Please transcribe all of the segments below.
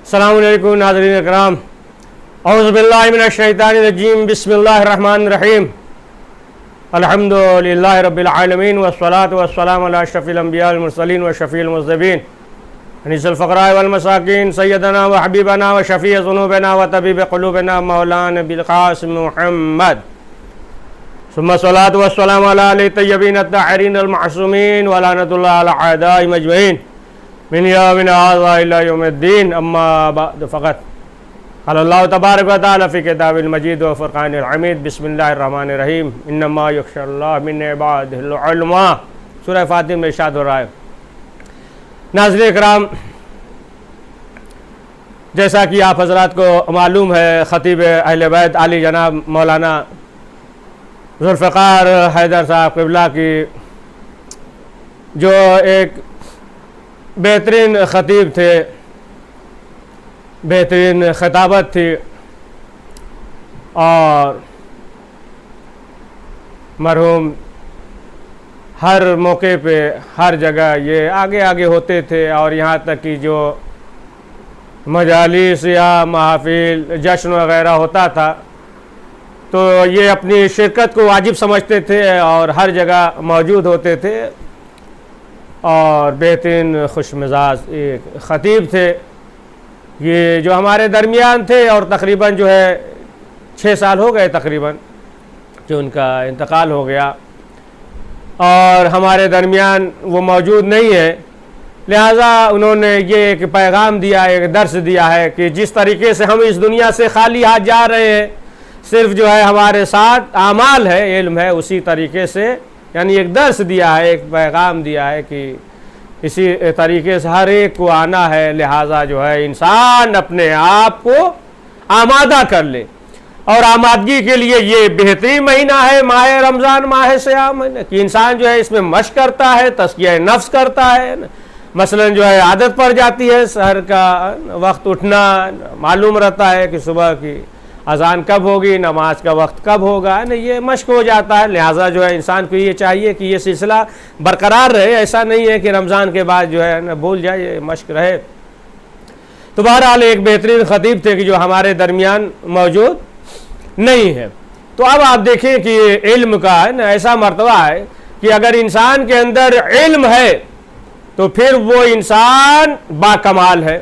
अस्सलामु अलैकुम नाज़रीन इकराम, औज़ु बिल्लाहि मिनश शैतानिर रजीम, बिस्मिल्लाहिर रहमानिर रहीम, अल्हम्दुलिल्लाहि रब्बिल आलमीन, वस्सलातु वस्सलामु अला अशरफिल अंबिया वल मुरसलीन व शफीइल मुज़्ज़िबीन, अनीसुल फ़क़रा वल मसाकीन, सय्यदना व हबीबना व शफ़ीअ ज़ुनूबिना व तबीब क़ुलूबिना मौलाना बिल क़ासिम मुहम्मद, सुम्मा सलातु वस्सलामु अला आलिहि तय्यबीन अत्ताहिरीन अल मासूमीन व लानतुल्लाहि अला अअदाइहिम अजमईन मिन यौमिना हाज़ा इला यौमिद्दीन, अम्मा बअद, फ़क़त क़ाल अल्लाहु तबारक व तआला फ़ी किताबिल मजीद व फ़ुरक़ानिल हमीद, बिस्मिल्लाहिर रहमानिर रहीम, इन्नमा यख़शल्लाह मिन इबादिहिल उलमा। सूरह फ़ातिर में इरशाद हो रहा है। नाज़रीन इकराम, जैसा कि आप हज़रात को मालूम है, ख़तीब अहले बैत आली जनाब मौलाना ज़ुल्फ़िकार हैदर साहब क़िबला की जो एक बेहतरीन ख़तीब थे, बेहतरीन खिताबत थी और मरहूम हर मौके पे हर जगह ये आगे आगे होते थे और यहाँ तक कि जो मजालिस या महफिल जश्न वग़ैरह होता था तो ये अपनी शिरकत को वाजिब समझते थे और हर जगह मौजूद होते थे और बेहतरीन खुश मिजाज एक ख़तीब थे। ये जो हमारे दरमियान थे और तकरीबन जो है 6 साल हो गए तकरीबन जो उनका इंतकाल हो गया और हमारे दरमियान वो मौजूद नहीं है। लिहाजा उन्होंने ये एक पैगाम दिया, एक दर्स दिया है कि जिस तरीके से हम इस दुनिया से खाली हाथ जा रहे हैं, सिर्फ जो है हमारे साथ आमाल है, इल्म है, उसी तरीके से यानी एक दर्स दिया है, एक पैगाम दिया है कि इसी तरीके से हर एक को आना है। लिहाजा जो है इंसान अपने आप को आमादा कर ले और आमादगी के लिए ये बेहतरीन महीना है माह रमज़ान, माह सियाम, कि इंसान जो है इसमें मश्क करता है, तज़किया नफ्स करता है। मसलन जो है आदत पड़ जाती है सहर का वक्त उठना, मालूम रहता है कि सुबह की अज़ान कब होगी, नमाज का वक्त कब होगा, न ये मश्क हो जाता है। लिहाजा जो है इंसान को ये चाहिए कि ये सिलसिला बरकरार रहे, ऐसा नहीं है कि रमज़ान के बाद जो है न भूल जाए, ये मश्क रहे। तो बहरहाल एक बेहतरीन ख़तीब थे कि जो हमारे दरमियान मौजूद नहीं है। तो अब आप देखें कि इल्म का है ना ऐसा मर्तबा है कि अगर इंसान के अंदर इल्म है तो फिर वो इंसान बाकमाल है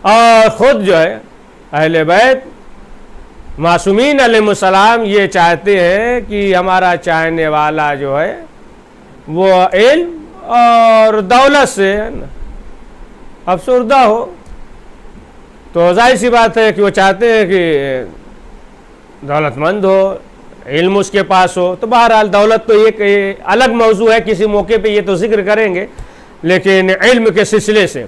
और ख़ुद जो है अहले बैत मासूमीन अलैहिस्सलाम ये चाहते हैं कि हमारा चाहने वाला जो है वो इल्म और दौलत से अफसरदा हो। तो जाहिर सी बात है कि वो चाहते हैं कि दौलतमंद हो, इल्म उसके पास हो। तो बहरहाल दौलत तो एक अलग मौजू है, किसी मौके पे ये तो जिक्र करेंगे, लेकिन इल्म के सिलसिले से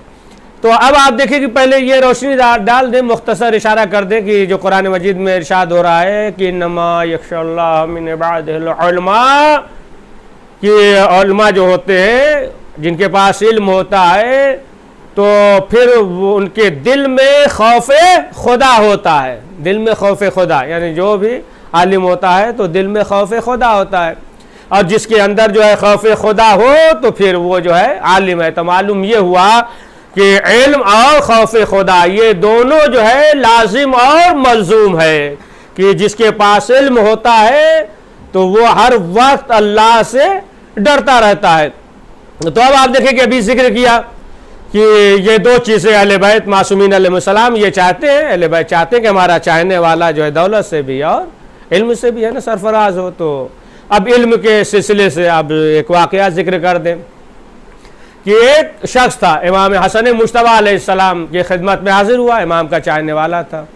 तो अब आप देखिए कि पहले ये रोशनी डाल दें, मुख्तसर इशारा कर दें कि जो कुरान मजीद में इरशाद हो रहा है कि इन्नमा यख़शल्लाह मिन इबादिहिल उलमा, कि उलमा जो होते हैं जिनके पास इल्म होता है तो फिर वो उनके दिल में खौफ खुदा होता है। दिल में खौफ खुदा यानी जो भी आलिम होता है तो दिल में खौफ खुदा होता है और जिसके अंदर जो है खौफ खुदा हो तो फिर वो जो है आलिम है। तो मालूम ये हुआ कि इल्म और खौफ खुदा ये दोनों जो है लाजिम और मलजूम है कि जिसके पास इल्म होता है तो वो हर वक्त अल्लाह से डरता रहता है। तो अब आप देखें कि अभी जिक्र किया कि ये दो चीज़ें अहले बैत मासूमीन अलैहिस्सलाम ये चाहते हैं, अहले बैत चाहते हैं कि हमारा चाहने वाला जो है दौलत से भी और इल्म से भी है ना सरफराज हो। तो अब इल्म के सिलसिले से अब एक वाक़या जिक्र कर दें कि एक शख्स था, इमाम हसन मुज्तबा अलैहिस्सलाम की खिदमत में हाजिर हुआ, इमाम का चाहने वाला था,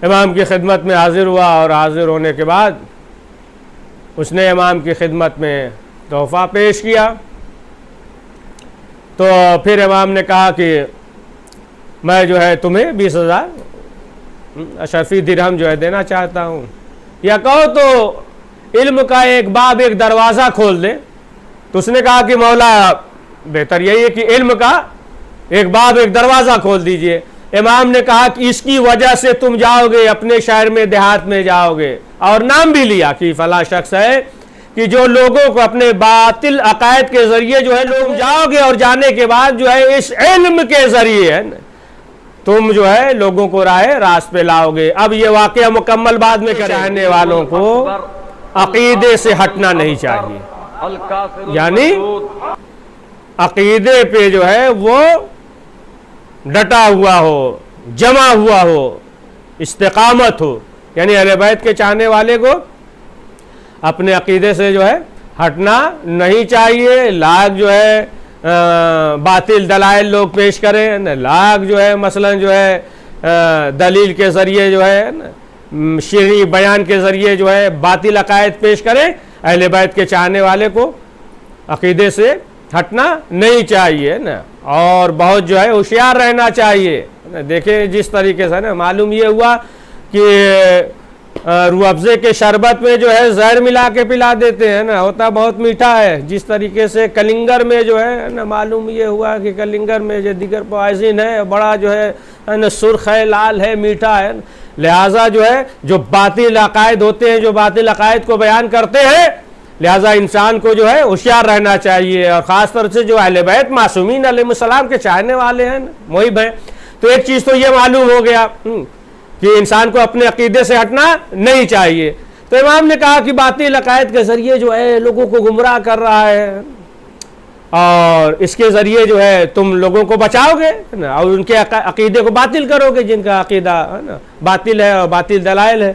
इमाम की खिदमत में हाजिर हुआ और हाजिर होने के बाद उसने इमाम की खिदमत में तोहफ़ा पेश किया। तो फिर इमाम ने कहा कि मैं जो है तुम्हें 20,000 अशरफी दिरहम जो है देना चाहता हूँ, या कहो तो इल्म का एक बाब, एक दरवाज़ा खोल दे। तो उसने कहा कि मौला बेहतर यही है कि इल्म का एक बाब, एक दरवाज़ा खोल दीजिए। इमाम ने कहा कि इसकी वजह से तुम जाओगे अपने शहर में, देहात में जाओगे, और नाम भी लिया कि फला शख्स है कि जो लोगों को अपने बातिल अकायद के जरिए जो है लोग जाओगे और जाने के बाद जो है इस इल्म के जरिए है ना तुम जो है लोगों को रास्त पे लाओगे। अब ये वाकया मुकम्मल बाद में चाहने वालों को अकीदे से हटना नहीं चाहिए, यानी अकीदे पे जो है वो डटा हुआ हो, जमा हुआ हो, इस्तिकामत हो, यानी अहले बैत के चाहने वाले को अपने अकीदे से जो है हटना नहीं चाहिए। लाख जो है बातिल दलाइल लोग पेश करें न, लाख जो है मसलन जो है दलील के ज़रिए जो है न शरई बयान के ज़रिए जो है बातिल अकायद पेश करें, अहले बैत के चाहने वाले को अकीदे से हटना नहीं चाहिए ना, और बहुत जो है होशियार रहना चाहिए। देखिए जिस तरीके से ना मालूम ये हुआ कि रूह अफ़ज़े के शरबत में जो है जहर मिला के पिला देते हैं ना, होता बहुत मीठा है। जिस तरीके से कलिंगर में जो है ना मालूम ये हुआ कि कलिंगर में जो दिगर पॉइज़न है बड़ा जो है ना सुर्ख है, लाल है, मीठा है। लिहाजा जो है जो बातिल अकायद होते हैं, जो बातिल अकायद को बयान करते हैं, लिहाजा इंसान को जो है होशियार रहना चाहिए। और ख़ास तौर से जो अहले बैत मासूमीन अलैहिस्सलाम के चाहने वाले हैं मुहिब हैं, तो एक चीज़ तो ये मालूम हो गया कि इंसान को अपने अकीदे से हटना नहीं चाहिए। तो इमाम ने कहा कि बातिल अकायद के ज़रिए जो है लोगों को गुमराह कर रहा है और इसके ज़रिए जो है तुम लोगों को बचाओगे ना और उनके अकीदे को बातिल करोगे जिनका अकीदा है ना बातिल है और बातिल दलाइल है।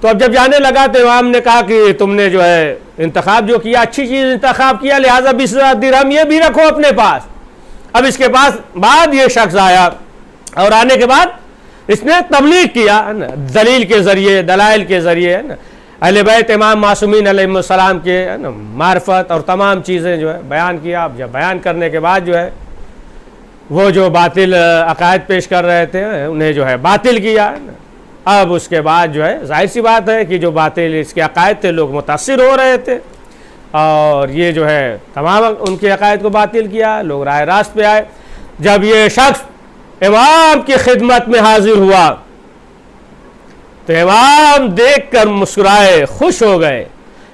तो अब जब जाने लगा तो इमाम ने कहा कि तुमने जो है इंतखाब जो किया अच्छी चीज़ इंतखाब किया, लिहाजा 20,000 दिरहम ये भी रखो अपने पास। अब इसके पास बाद ये शख्स आया और आने के बाद इसने तबलीग किया है ना दलील के ज़रिए दलाइल के ज़रिए है ना अहले बैत इमाम मासूमीन अलैहिस्सलाम के है ना मार्फत और तमाम चीज़ें जो है बयान किया। अब जब बयान करने के बाद जो है वो जो बातिल अकायद पेश कर रहे थे उन्हें जो है बातिल किया है ना। अब उसके बाद जो है जाहिर सी बात है कि जो बातिल इसके अकायद थे लोग मुतासिर हो रहे थे और ये जो है तमाम उनके अकायद को बातिल किया, लोग राह रास्त पे आए। जब ये शख्स इमाम की खिदमत में हाजिर हुआ तो इमाम देखकर मुस्कुराए, खुश हो गए।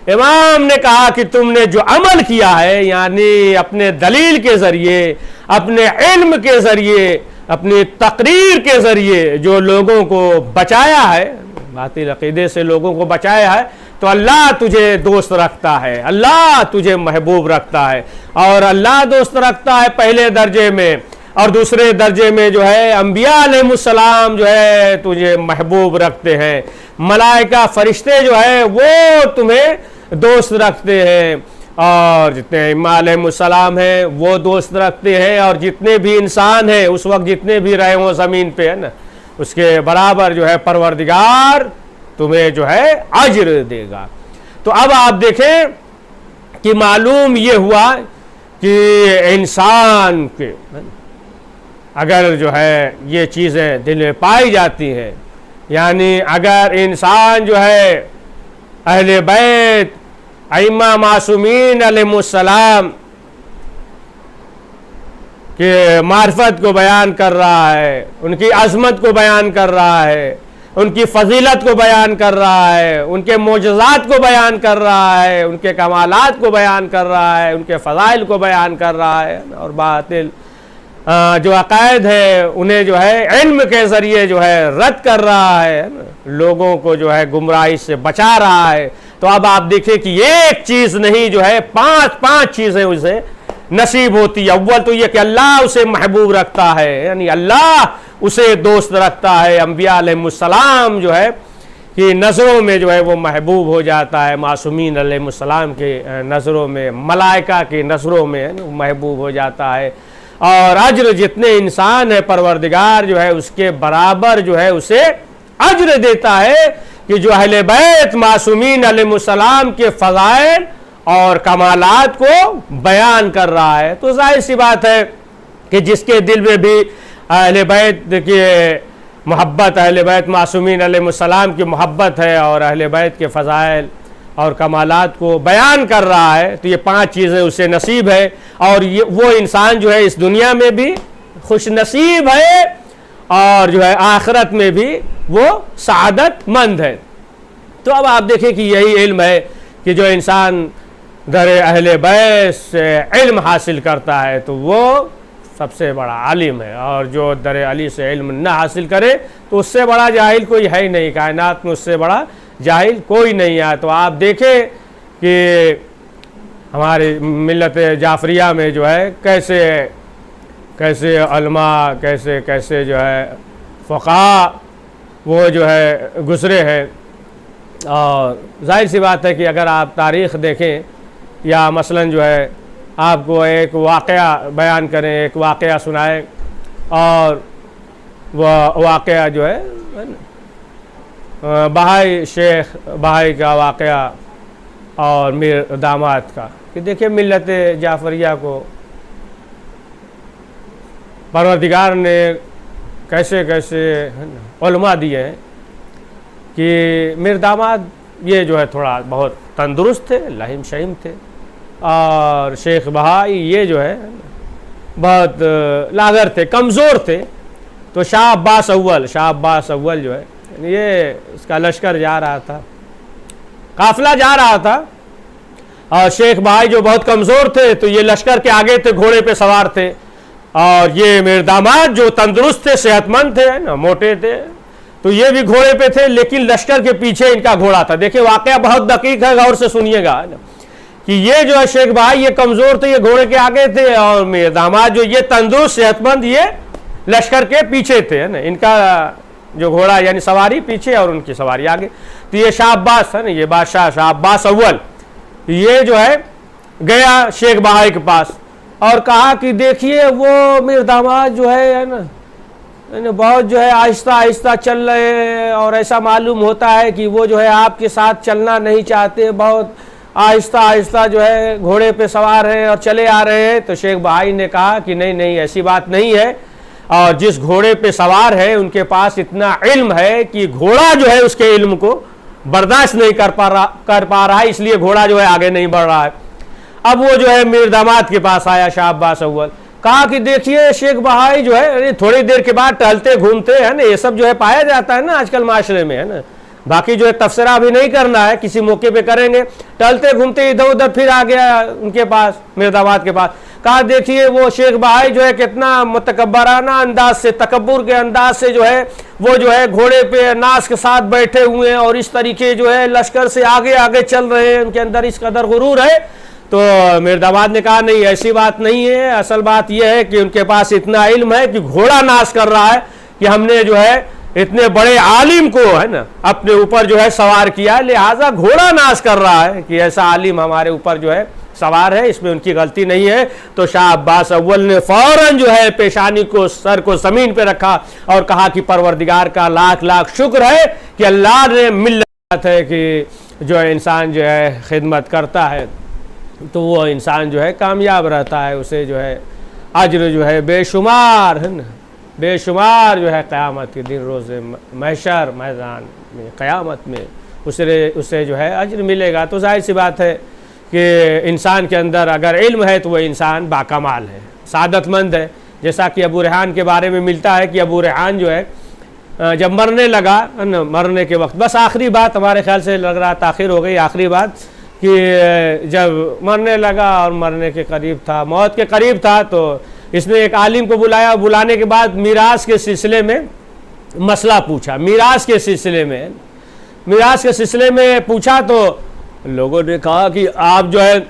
इमाम ने कहा कि तुमने जो अमल किया है यानी अपने दलील के ज़रिए, अपने इल्म के ज़रिए, अपनी तकरीर के ज़रिए जो लोगों को बचाया है, बातिल अक़ीदे से लोगों को बचाया है, तो अल्लाह तुझे दोस्त रखता है, अल्लाह तुझे महबूब रखता है। और अल्लाह दोस्त रखता है पहले दर्जे में, और दूसरे दर्जे में जो है अंबिया अलैहिस्सलाम जो है तुझे महबूब रखते हैं। मलाइका फरिश्ते जो है वो तुम्हें दोस्त रखते हैं, और जितने इमाम अलैहिस्सलाम हैं वो दोस्त रखते हैं, और जितने भी इंसान हैं उस वक्त जितने भी रहे हों ज़मीन पे है ना उसके बराबर जो है परवरदिगार तुम्हें जो है अज्र देगा। तो अब आप देखें कि मालूम ये हुआ कि इंसान के अगर जो है ये चीज़ें दिल में पाई जाती हैं, यानी अगर इंसान जो है अहले बैत अइम्मा मासूमीन अलैहिस्सलाम के मार्फत को बयान कर रहा है, उनकी अज़मत को बयान कर रहा है, उनकी फजीलत को बयान कर रहा है, उनके मोजज़ात को बयान कर रहा है, उनके कमालात को बयान कर रहा है, उनके फ़ज़ाइल को बयान कर रहा है, और बातिल जो अकायद है उन्हें जो है इल्म के ज़रिए जो है रद्द कर रहा है, लोगों को जो है गुमराही से बचा रहा है। तो अब आप देखिए कि एक चीज़ नहीं जो है पांच चीज़ें उसे नसीब होती है। अव्वल तो ये कि अल्लाह उसे महबूब रखता है, यानी अल्लाह उसे दोस्त रखता है। अंबिया अलैहिस्सलाम जो है कि नज़रों में जो है वो महबूब हो जाता है, मासूमीन अलैहिस्सलाम के नज़रों में, मलाइका की नज़रों में महबूब हो जाता है। और अज्र जितने इंसान है परवरदिगार जो है उसके बराबर जो है उसे अज्र देता है कि जो अहले बैत मासूमीन अलैहिस्सलाम के फ़ज़ाइल और कमालात को बयान कर रहा है। तो जाहिर सी बात है कि जिसके दिल में भी अहले बैत की मोहब्बत, अहले बैत मासूमीन अलैहिस्सलाम की मोहब्बत है और अहले बैत के फ़ज़ाइल और कमालात को बयान कर रहा है, तो ये पांच चीज़ें उसे नसीब है। और ये वो इंसान जो है इस दुनिया में भी खुश नसीब है और जो है आखिरत में भी वो सआदतमंद है। तो अब आप देखें कि यही इल्म है कि जो इंसान दर अहले बैत से इल्म हासिल करता है तो वो सबसे बड़ा आलिम है, और जो दर अली से इल्म न हासिल करे तो उससे बड़ा जाहिल कोई है ही नहीं, कायनात में उससे बड़ा जाहिल कोई नहीं है। तो आप देखें कि हमारी मिल्लत जाफरिया में जो है कैसे कैसे उलमा, कैसे कैसे जो है फ़क़हा वो जो है गुज़रे हैं। और जाहिर सी बात है कि अगर आप तारीख़ देखें या मसलन जो है आपको एक वाक़या बयान करें, एक वाक़या सुनाएं, और वह वाक़या जो है बहाई शेख बहाई का वाक़या और मीर दामाद का, कि देखिए मिल्लत जाफरिया को परवरदिगार ने कैसे कैसे उलमा दिए हैं कि मीर दामाद ये जो है थोड़ा बहुत तंदुरुस्त थे, लहीम शहीम थे, और शेख बहाई ये जो है बहुत लागर थे, कमज़ोर थे। तो शाह अब्बास अव्वल जो है ये इसका लश्कर जा रहा था, काफ़िला जा रहा था, और शेख बहाई जो बहुत कमज़ोर थे तो ये लश्कर के आगे थे, घोड़े पे सवार थे, और ये मेरे दामाद जो तंदुरुस्त थे, सेहतमंद थे ना, मोटे थे, तो ये भी घोड़े पे थे, लेकिन लश्कर के पीछे इनका घोड़ा था। देखिए वाक़या बहुत दकीक है, गौर से सुनिएगा कि ये जो है शेख भाई ये कमज़ोर थे, ये घोड़े के आगे थे, और मेरे दामाद जो ये तंदुरुस्त सेहतमंद ये लश्कर के पीछे थे, है ना, इनका जो घोड़ा यानी सवारी पीछे और उनकी सवारी आगे। तो ये शाह अब्बास है ना, ये बादशाह शाह अब्बास अव्वल ये जो है गया शेख बहाई के पास और कहा कि देखिए वो मेरे दामाद जो है ना बहुत जो है आहिस्ता आहिस्ता चल रहे हैं, और ऐसा मालूम होता है कि वो जो है आपके साथ चलना नहीं चाहते, बहुत आहिस्ता आहिस्ता जो है घोड़े पे सवार हैं और चले आ रहे हैं। तो शेख बहाई ने कहा कि नहीं नहीं ऐसी बात नहीं है, और जिस घोड़े पे सवार है उनके पास इतना इल्म है कि घोड़ा जो है उसके इल्म को बर्दाश्त नहीं कर पा रहा है, इसलिए घोड़ा जो है आगे नहीं बढ़ रहा है। अब वो जो है मीर दामाद के पास आया शाह अब्बास अव्वल, कहा कि देखिए शेख बहाई जो है थोड़ी देर के बाद टहलते घूमते है ना, ये सब जो है पाया जाता है ना आजकल माशरे में, है ना, बाकी जो है तफसीरा भी नहीं करना है, किसी मौके पे करेंगे। टहलते घूमते इधर उधर फिर आ गया उनके पास, मेरे दामाद के पास, कहा देखिए वो शेख बहाई जो है कितना मुतकब्बराना अंदाज से, तकब्बुर के अंदाज से जो है वो जो है घोड़े पे नास के साथ बैठे हुए हैं, और इस तरीके जो है लश्कर से आगे आगे चल रहे हैं, उनके अंदर इस कदर गुरूर है। तो मेरे दामाद ने कहा नहीं ऐसी बात नहीं है, असल बात यह है कि उनके पास इतना इल्म है कि घोड़ा नाश कर रहा है कि हमने जो है इतने बड़े आलिम को है ना अपने ऊपर जो है सवार किया, लिहाजा घोड़ा नाश कर रहा है कि ऐसा आलिम हमारे ऊपर जो है सवार है, इसमें उनकी गलती नहीं है। तो शाह अब्बास अव्वल ने फौरन जो है पेशानी को, सर को जमीन पे रखा और कहा कि परवरदिगार का लाख लाख शुक्र है कि अल्लाह ने मिल्लत है कि जो है इंसान जो है खिदमत करता है तो वो इंसान जो है कामयाब रहता है, उसे जो है अज्र जो है बेशुमार, है ना, बेशुमार जो है क़यामत के दिन रोज़े महशर मैदान में क़यामत में उसे जो है अज्र मिलेगा। तो जाहिर सी बात है कि इंसान के अंदर अगर इल्म है तो वह इंसान बाकमाल है, सादतमंद है। जैसा कि अबू रेहान के बारे में मिलता है कि अबू रेहान जो है जब मरने लगा, मरने के वक्त, बस आखिरी बात हमारे ख्याल से लग रहा ताख़िर हो गई, आखिरी बात कि जब मरने लगा और मरने के करीब था, मौत के करीब था, तो इसने एक आलिम को बुलाया। बुलाने के बाद मीरास के सिलसिले में मसला पूछा, मीरास के सिलसिले में पूछा। तो लोगों ने कहा कि आप जो है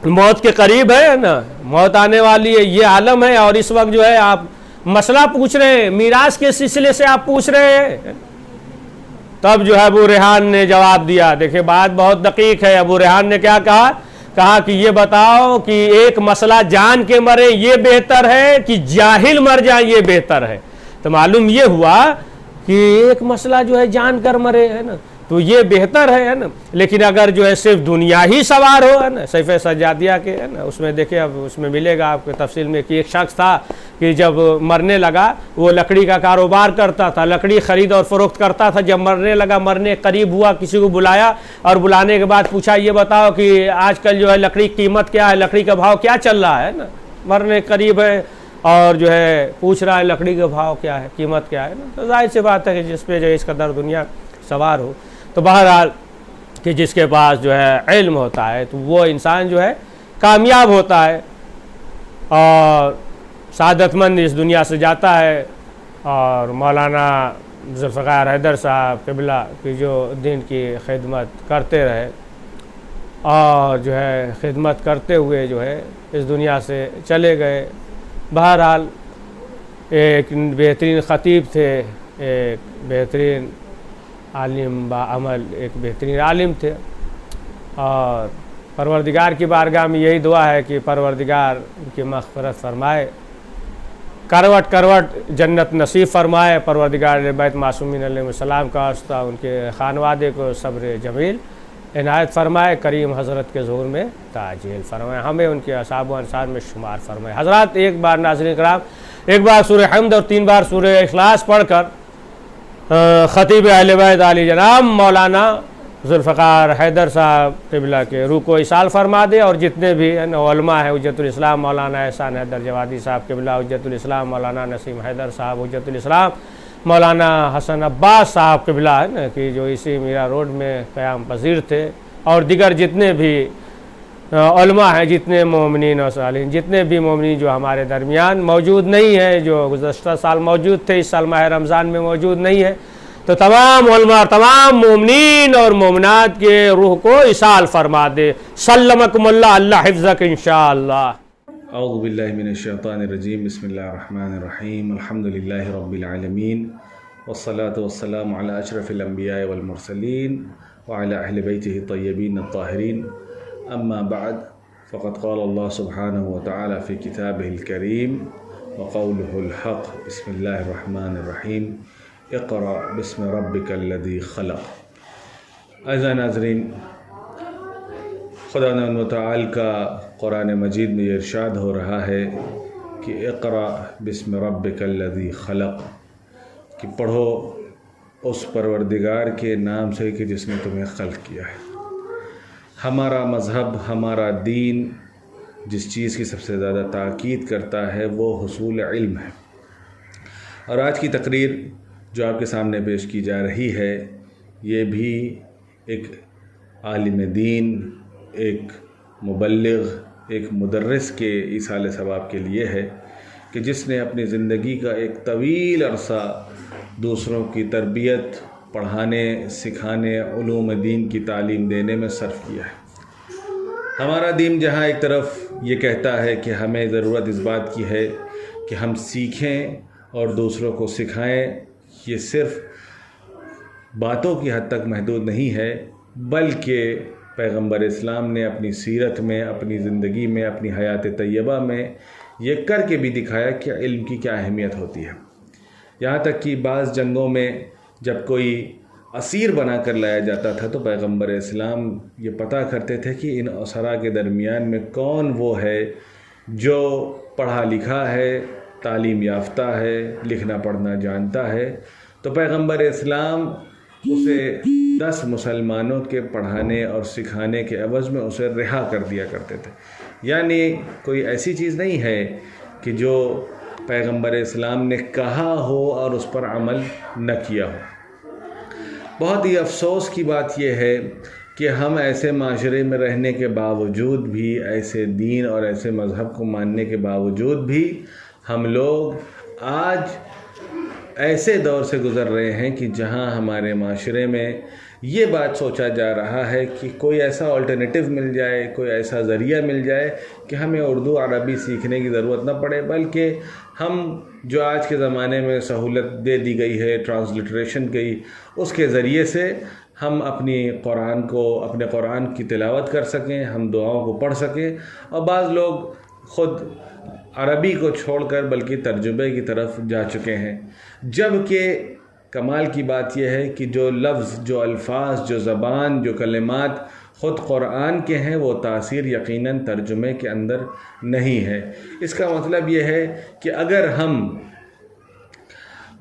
मौत के करीब है ना, मौत आने वाली है, ये आलम है, और इस वक्त जो है आप मसला पूछ रहे हैं, मीरास के सिलसिले से आप पूछ रहे हैं। तब जो है अबू रेहान ने जवाब दिया, देखिए बात बहुत दकीक है। अबू रेहान ने क्या कहा कि ये बताओ कि एक मसला जान के मरे ये बेहतर है कि जाहिल मर जाए ये बेहतर है। तो मालूम ये हुआ कि एक मसला जो है जान कर मरे, है ना, तो ये बेहतर है ना। लेकिन अगर जो है सिर्फ दुनिया ही सवार हो, है ना, सैफ़े सज्जादिया के, है ना, उसमें देखिए अब उसमें मिलेगा आपको तफसील में कि एक शख्स था कि जब मरने लगा वो लकड़ी का कारोबार करता था, लकड़ी ख़रीद और फ़रोख्त करता था। जब मरने लगा, मरने करीब हुआ, किसी को बुलाया और बुलाने के बाद पूछा ये बताओ कि आजकल जो है लकड़ी की कीमत क्या है, लकड़ी का भाव क्या चल रहा है ना। मरने करीब है और जो है पूछ रहा है लकड़ी का भाव क्या है, कीमत क्या है ना। तो जाहिर सी बात है कि जिस पे जो इस कदर दुनिया सवार हो। तो बहरहाल कि जिसके पास जो है इल्म होता है तो वो इंसान जो है कामयाब होता है और सादतमंद इस दुनिया से जाता है। और मौलाना ज़ुल्फ़िकार हैदर साहब क़िबला की जो दीन की खिदमत करते रहे और जो है खिदमत करते हुए जो है इस दुनिया से चले गए। बहरहाल एक बेहतरीन ख़तीब थे, एक बेहतरीन आलिम बाअमल, एक बेहतरीन आलिम थे और परवरदिगार की बारगाह में यही दुआ है कि परवरदिगार उनकी मग़फ़िरत फ़रमाए, करवट करवट जन्नत नसीब फ़रमाए। परवरदिगार बैत मासूमीन अलैहिस्सलाम का वास्ता उनके खानवादे को सब्र जमील इनायत फ़रमाए, करीम हज़रत के ज़ुहूर में ताजील फ़रमाए, हमें उनके असाब व अंसार में शुमार फ़रमाए। हज़रात एक बार नाज़रीन कराम, एक बार सूरह हम्द और 3 बार सूरह इखलास पढ़कर ख़तीब अहले बैत आली जनाब मौलाना ज़ुल्फ़िकार हैदर साहब क़िबला के रूह को इसाल फ़रमा दे और जितने भी उलमा हैं, हुज्जतुल इस्लाम मौलाना एहसान हैदर जवादी साहब क़िबला, हुज्जतुल इस्लाम मौलाना नसीम हैदर साहब, हुज्जतुल इस्लाम मौलाना हसन अब्बास साहब क़िबला है ना कि जो इसी मीरा रोड में क़याम पज़ीर थे, और दिगर जितने भी उलमा हैं, जितने मोमिनीन और सालिहीन, जितने भी मोमिनीन जो हमारे दरमियान मौजूद नहीं है, जो गुज़श्ता साल मौजूद थे, इस साल माह रमज़ान में मौजूद नहीं है, तो तमाम उलमा, तमाम मोमिनीन और मोमिनात के रूह को इसाल फ़रमा दे। सल्लमकुमुल्लाह, अल्लाह हिफ़्ज़क इंशाअल्लाह। औज़ु बिल्लाहि मिनश्शैतानिर्रजीम, बिस्मिल्लाहिर्रहमानिर्रहीम, अल्हम्दुलिल्लाहि रब्बिल आलमीन, वस्सलातु वस्सलामु अला अशरफिल अंबिया'i वल मुरसलीन व अला अहलि बैतिहि तय्यबीन अत्ताहिरीन, अम्मा बअद, फ़क़द क़ाल अल्लाह सुब्हानहु व तआला फ़ी किताबिहिल करीम व क़ौलुहुल हक़, बिस्मिल्लाहिर्रहमानिर्रहीम, इक़रा बिस्मि रब्बिकल्लज़ी ख़लक़। अज़ा नाज़रीन, खुदा व तआला का कुरान मजीद में इरशाद हो रहा है कि इक़रा बिस्मि रब्बिकल्लज़ी ख़लक़, कि पढ़ो उस परवरदिगार के नाम से कि जिसने तुम्हें खल्क़ किया है। हमारा मज़हब, हमारा दीन जिस चीज़ की सबसे ज़्यादा ताकीद करता है वो हुसूल इल्म है। और आज की तकरीर जो आपके सामने पेश की जा रही है, ये भी एक आलिम दीन, एक मुबल्लिग़, एक मुदर्रिस के ईसाल सवाब के लिए है कि जिसने अपनी ज़िंदगी का एक तवील अरसा दूसरों की तरबियत, पढ़ाने, सिखाने, उलूम दीन की तालीम देने में सर्फ़ किया है। हमारा दीन जहाँ एक तरफ ये कहता है कि हमें ज़रूरत इस बात की है कि हम सीखें और दूसरों को सिखाएं, ये सिर्फ़ बातों की हद तक महदूद नहीं है, बल्कि पैगम्बर इस्लाम ने अपनी सीरत में, अपनी ज़िंदगी में, अपनी हयात तय्यबा में ये करके भी दिखाया कि इल्म की क्या अहमियत होती है। यहाँ तक कि बाज़ जंगों में जब कोई असीर बना कर लाया जाता था तो पैगम्बर इस्लाम ये पता करते थे कि इन असरा के दरमियान में कौन वो है जो पढ़ा लिखा है, तालीम याफ्ता है, लिखना पढ़ना जानता है। तो पैगम्बर इस्लाम उसे 10 मुसलमानों के पढ़ाने और सिखाने के एवज़ में उसे रिहा कर दिया करते थे। यानी कोई ऐसी चीज़ नहीं है कि जो पैगम्बर इस्लाम ने कहा हो और उस पर अमल न किया हो। बहुत ही अफ़सोस की बात यह है कि हम ऐसे माशरे में रहने के बावजूद भी, ऐसे दीन और ऐसे मज़हब को मानने के बावजूद भी, हम लोग आज ऐसे दौर से गुज़र रहे हैं कि जहां हमारे माशरे में ये बात सोचा जा रहा है कि कोई ऐसा अल्टरनेटिव मिल जाए, कोई ऐसा ज़रिया मिल जाए कि हमें उर्दू अरबी सीखने की ज़रूरत न पड़े, बल्कि हम जो आज के ज़माने में सहूलत दे दी गई है ट्रांसलिटरेशन की, उसके ज़रिए से हम अपने कुरान की तिलावत कर सकें, हम दुआओं को पढ़ सकें। और बाज़ लोग ख़ुद अरबी को छोड़कर बल्कि तर्जुमे की तरफ जा चुके हैं, जबकि कमाल की बात यह है कि जो लफ्ज़, जो अल्फाज, जो ज़बान, जो कलिमात ख़ुद कुरान के हैं वो तासीर यकीनन तर्जुमे के अंदर नहीं है। इसका मतलब यह है कि अगर हम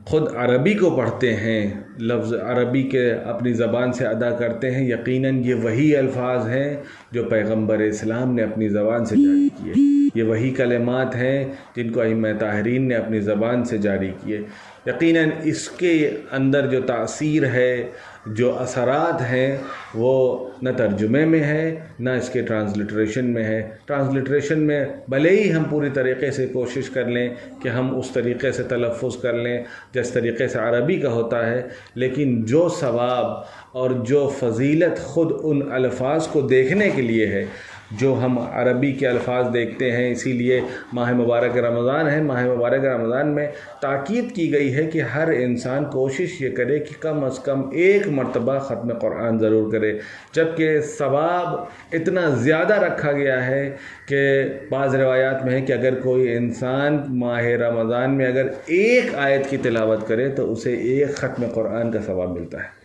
ख़ुद अरबी को पढ़ते हैं, लफ्ज़ अरबी के अपनी ज़बान से अदा करते हैं, यकीनन ये वही अल्फाज हैं जो पैगम्बर इस्लाम ने अपनी ज़बान से जारी किए, ये वही कलिमात हैं जिनको अइम्मा ताहरीन ने अपनी ज़बान से जारी किए। यकीनन इसके अंदर जो तासीर है, जो असरात हैं वो न तर्जुमे में है न इसके ट्रांसलिट्रेशन में है। ट्रांसलिट्रेशन में भले ही हम पूरी तरीके से कोशिश कर लें कि हम उस तरीके से तलफ़ुज़ कर लें जिस तरीके से अरबी का होता है, लेकिन जो सवाब और जो फ़जीलत ख़ुद उन अल्फाज़ को देखने के लिए है जो हम अरबी के अल्फाज देखते हैं। इसीलिए माह मुबारक रमज़ान है। माह मुबारक रमज़ान में ताकीद की गई है कि हर इंसान कोशिश ये करे कि कम अज़ कम एक मरतबा ख़त्म कुरान ज़रूर करे, जबकि सवाब इतना ज़्यादा रखा गया है कि बाज़ रिवायात में है कि अगर कोई इंसान माह रमज़ान में अगर एक आयत की तिलावत करे तो उसे एक ख़त्म कुरान का सवाब मिलता है।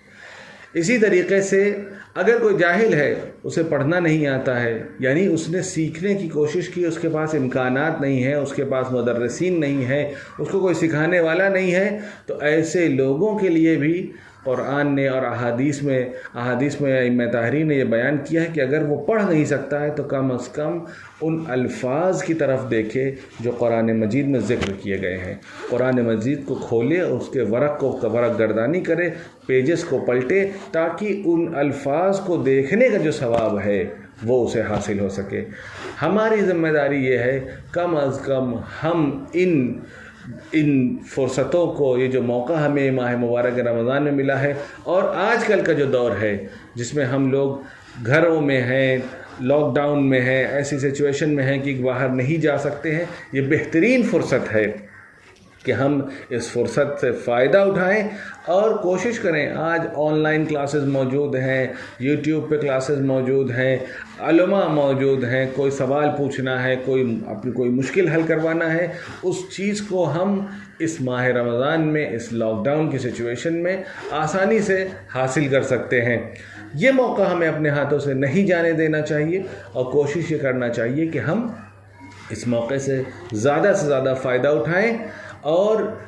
इसी तरीके से अगर कोई जाहिल है, उसे पढ़ना नहीं आता है, यानी उसने सीखने की कोशिश की, उसके पास इम्कानात नहीं है, उसके पास मुदर्रिसीन नहीं है, उसको कोई सिखाने वाला नहीं है, तो ऐसे लोगों के लिए भी कुरान ने और अहादीस में इमाम ताहरी ने यह बयान किया है कि अगर वो पढ़ नहीं सकता है तो कम अज़ कम उन अल्फाज की तरफ देखे जो कुरान मजीद में ज़िक्र किए गए हैं। कुरान मजीद को खोले, उसके वरक़ गर्दानी करे, पेजेस को पलटे, ताकि उन अल्फाज को देखने का जो सवाब है वो उसे हासिल हो सके। हमारी ज़िम्मेदारी ये है कम अज़ कम हम इन फ़ुर्सतों को, ये जो मौका हमें माह मुबारक रमज़ान में मिला है और आजकल का जो दौर है जिसमें हम लोग घरों में हैं, लॉकडाउन में हैं, ऐसी सिचुएशन में हैं कि बाहर नहीं जा सकते हैं, ये बेहतरीन फ़ुर्सत है कि हम इस फ़ुर्सत से फ़ायदा उठाएं और कोशिश करें। आज ऑनलाइन क्लासेस मौजूद हैं, यूट्यूब पे क्लासेस मौजूद हैं, उलमा मौजूद हैं, कोई सवाल पूछना है, कोई मुश्किल हल करवाना है, उस चीज़ को हम इस माह रमज़ान में, इस लॉकडाउन की सिचुएशन में आसानी से हासिल कर सकते हैं। ये मौका हमें अपने हाथों से नहीं जाने देना चाहिए और कोशिश ये करना चाहिए कि हम इस मौके से ज़्यादा फ़ायदा उठाएं और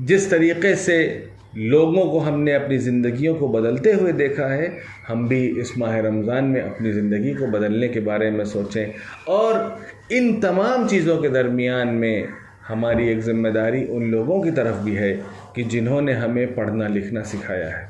जिस तरीके से लोगों को हमने अपनी ज़िंदगियों को बदलते हुए देखा है, हम भी इस माह रमज़ान में अपनी ज़िंदगी को बदलने के बारे में सोचें। और इन तमाम चीज़ों के दरमियान में हमारी एक ज़िम्मेदारी उन लोगों की तरफ भी है कि जिन्होंने हमें पढ़ना लिखना सिखाया है,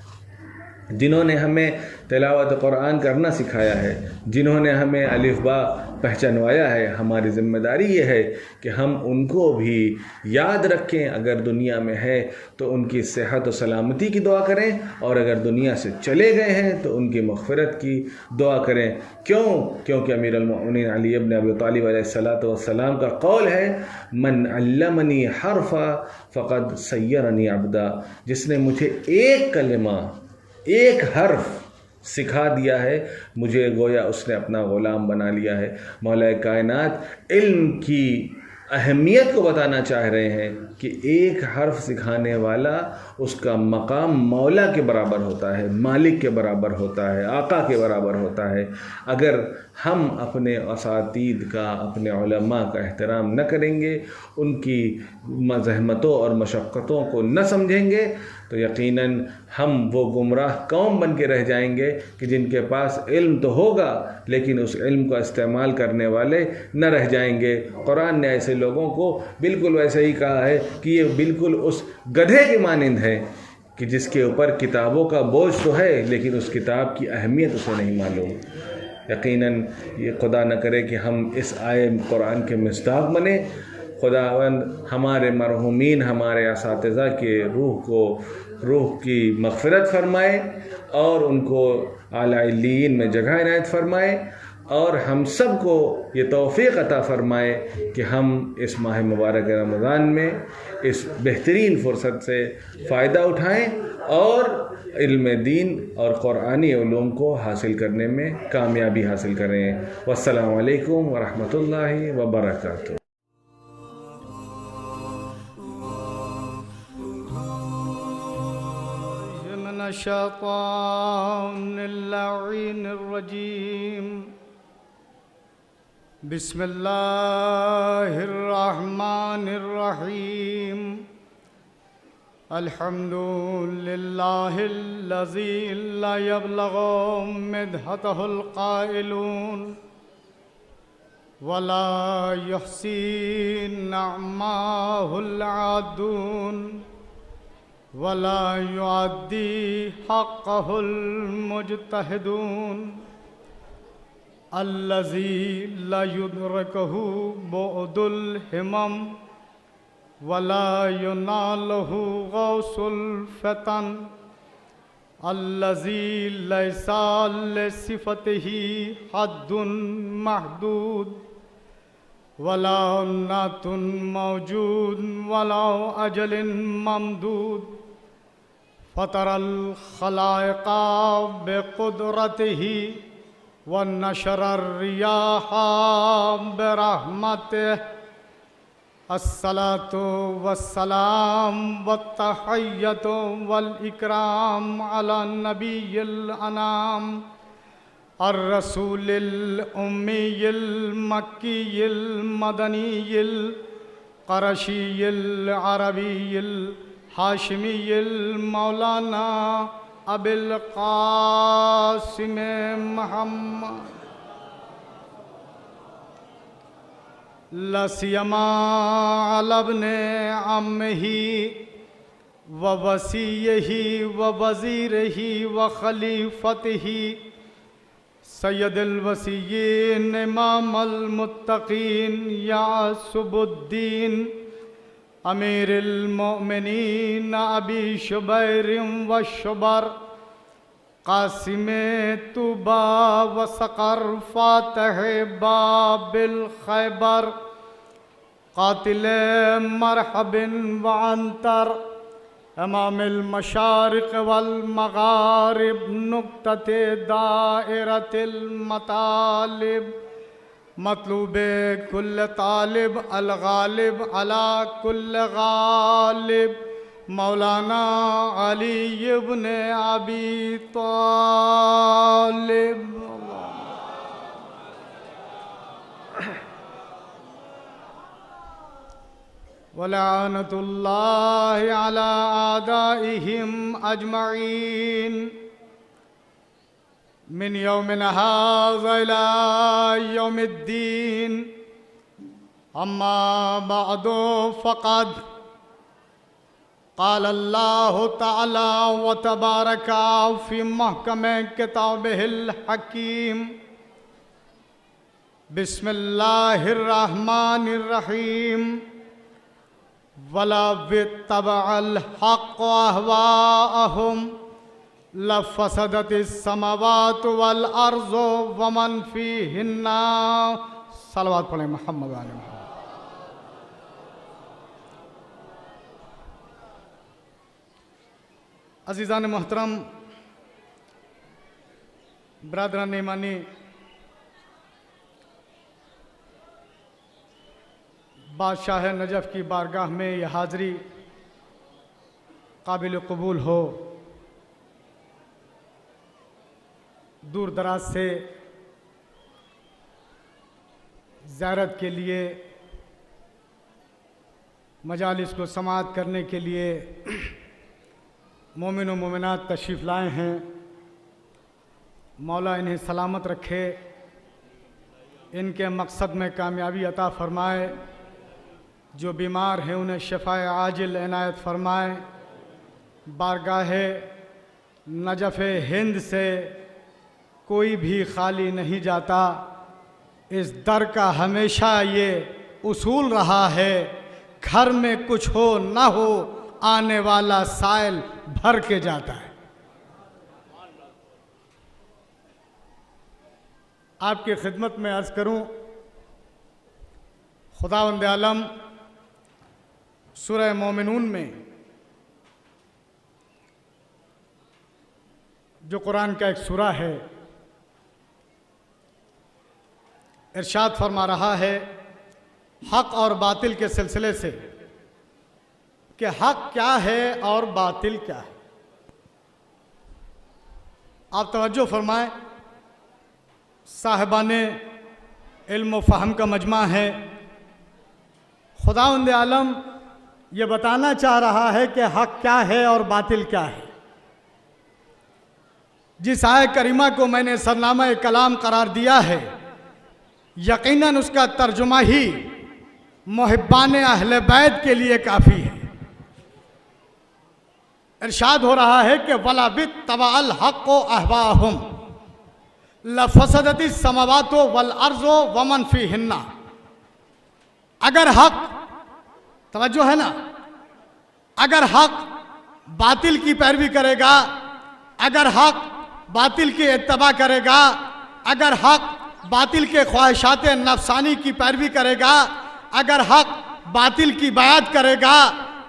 जिन्होंने हमें तिलावत कुरान करना सिखाया है, जिन्होंने हमें अलिफ बा पहचानवाया है। हमारी ज़िम्मेदारी ये है कि हम उनको भी याद रखें। अगर दुनिया में है तो उनकी सेहत और सलामती की दुआ करें, और अगर दुनिया से चले गए हैं तो उनकी मग़फ़िरत की दुआ करें। क्योंकि अमीरुल मोमिनीन अली इब्न अबी तालिब अलैहिस्सलातु वस्सलाम का कौल है, मन अल्लमनी हरफ़ा फ़क़द सय्यरनी अब्दा, जिसने मुझे एक कलिमा, एक हर्फ सिखा दिया है, मुझे गोया उसने अपना ग़ुलाम बना लिया है। मौला कायनात इल्म की अहमियत को बताना चाह रहे हैं कि एक हर्फ सिखाने वाला, उसका मकाम मौला के बराबर होता है, मालिक के बराबर होता है, आका के बराबर होता है। अगर हम अपने असातीद का, अपने उलमा का एहतराम न करेंगे, उनकी ज़हमतों और मशक्क़तों को न समझेंगे, तो यकीनन हम वो गुमराह कौम बन के रह जाएंगे कि जिनके पास इल्म तो होगा लेकिन उस इल्म का इस्तेमाल करने वाले न रह जाएंगे। कुरान ने ऐसे लोगों को बिल्कुल वैसे ही कहा है कि ये बिल्कुल उस गधे के मानिंद है कि जिसके ऊपर किताबों का बोझ तो है लेकिन उस किताब की अहमियत उसे नहीं मालूम। यकीनन ये खुदा न करे कि हम इस आए कुरान के मिस्दाक़ बने। खुदावंद हमारे मरहूमीन, हमारे असातिज़ा के रूह की मग़फ़िरत फ़रमाए और उनको आला इल्लीयीन में जगह इनायत फ़रमाए, और हम सब को ये तौफ़ीक़ अता फ़रमाए कि हम इस माह मुबारक रमज़ान में इस बेहतरीन फ़ुर्सत से फ़ायदा उठाएं और इल्म दीन और क़ुरानी उलूम को हासिल करने में कामयाबी हासिल करें। वस्सलामु अलैकुम वरहमतुल्लाहि वबरकातुहू। शैतानिर्रजीम बिस्मिल्लाहिर्रहमानिर्रहीम अल्हम्दुलिल्लाहिल्लज़ी ला यबलगु मिदहतहुल क़ाइलून वला युहसी नअमाहुल आदून वला युअद्दी हक़्क़हुल मुज्तहिदून अल्लज़ी ला युद्रिकुहु बुअदुल हिमम वला युनालहु गौसुल फ़तन अल्लज़ी लैसा लिसिफ़तिही हद्दुन महदूद वला नातुन मौजूद वला अजलिन ममदूद फ़तरल ख़लाइक़ा बिक़ुदरतिही वन्नशरर रियाहा बिरहमतिही अस्सलातु वस्सलाम वत्तहिय्यतु वल इकराम अला नबिय्यिल अनाम अर्रसूलिल उम्मीयिल मक्कीयिल मदनीयिल क़रशीयिल अरबीयिल हाशिमीयिल मौलाना अबिल क़ासिम मुहम्मद लसियमा अलब्ने अम्मिही व वसीयही व वज़ीरही व खलीफतिही सैयदुल वसीय्यीन इमामुल मुत्तक़ीन यासुबुद्दीन अमीरुल मोमिनीन अबी शुबैर व शुबर कासिम तुबा व सक़र फ़ातिह बाबिल खैबर क़ातिल मरहबिन व अंतर इमामुल मशारिक़ वल मग़ारिब नुक़्तते दाइरतिल मतालिब मतलूबे कुल्ल तालिब अल गालिब अला कुल्ल गालिब मौलाना अली इब्ने अबी तालिब वलानतुल्लाहि अला आदाइहिम अजमईन मिन यौमिना हाज़ा इला यौमिद्दीन अम्मा बअदु फ़क़द क़ाल अल्लाहु तआला व तबारका फ़ी महकम किताबिहिल हकीम बिस्मिल्लाहिर रहमानिर रहीम वला बित्तबअल हक़्क़ु अहवाअहुम लफ़सदतिस समावातु वल अर्ज़ु व मन फ़ीहिन्ना। सलवात पढ़ें मोहम्मद वाले मोहम्मद। अज़ीज़ान मोहतरम, बरादरान ईमानी, बादशाह नजफ़ की बारगाह में यह हाज़री काबिल कबूल हो। दूर दराज से ज़ियारत के लिए, मजालिस को समाअत करने के लिए मोमिन व मोमिनात तशरीफ़ लाए हैं। मौला इन्हें सलामत रखे, इनके मकसद में कामयाबी अता फ़रमाए। जो बीमार हैं उन्हें शफ़ाए आजिल इनायत फ़रमाए। बारगाह नजफ़ हिंद से कोई भी खाली नहीं जाता। इस दर का हमेशा ये उसूल रहा है, घर में कुछ हो ना हो, आने वाला साइल भर के जाता है। आपकी खिदमत में अर्ज़ करूं, खुदावंद आलम सूरह मोमिनून में जो कुरान का एक सूरा है, इरशाद फरमा रहा है हक़ और बातिल के सिलसिले से कि हक़ क्या है और बातिल क्या है। आप तवज्जो फरमाएं, साहिबाने इल्म व फ़हम का मजमा है। खुदावंद आलम ये बताना चाह रहा है कि हक़ क्या है और बातिल क्या है। जिस आयत करीमा को मैंने सरनामा कलाम करार दिया है, यकीनन उसका तर्जुमा ही मुहिब्बान अहले बैत के लिए काफ़ी है। इरशाद हो रहा है कि वला बित तबाअल हक़ अहवाहुम लफसदती समावातो वल अर्ज़ो वमन फीहिन्ना। अगर हक, तवज्जो है ना, अगर हक बातिल की पैरवी करेगा, अगर हक बातिल की इत्तबा करेगा, अगर हक बातिल के ख्वाहिशात नफसानी की पैरवी करेगा, अगर हक बातिल की बयात करेगा,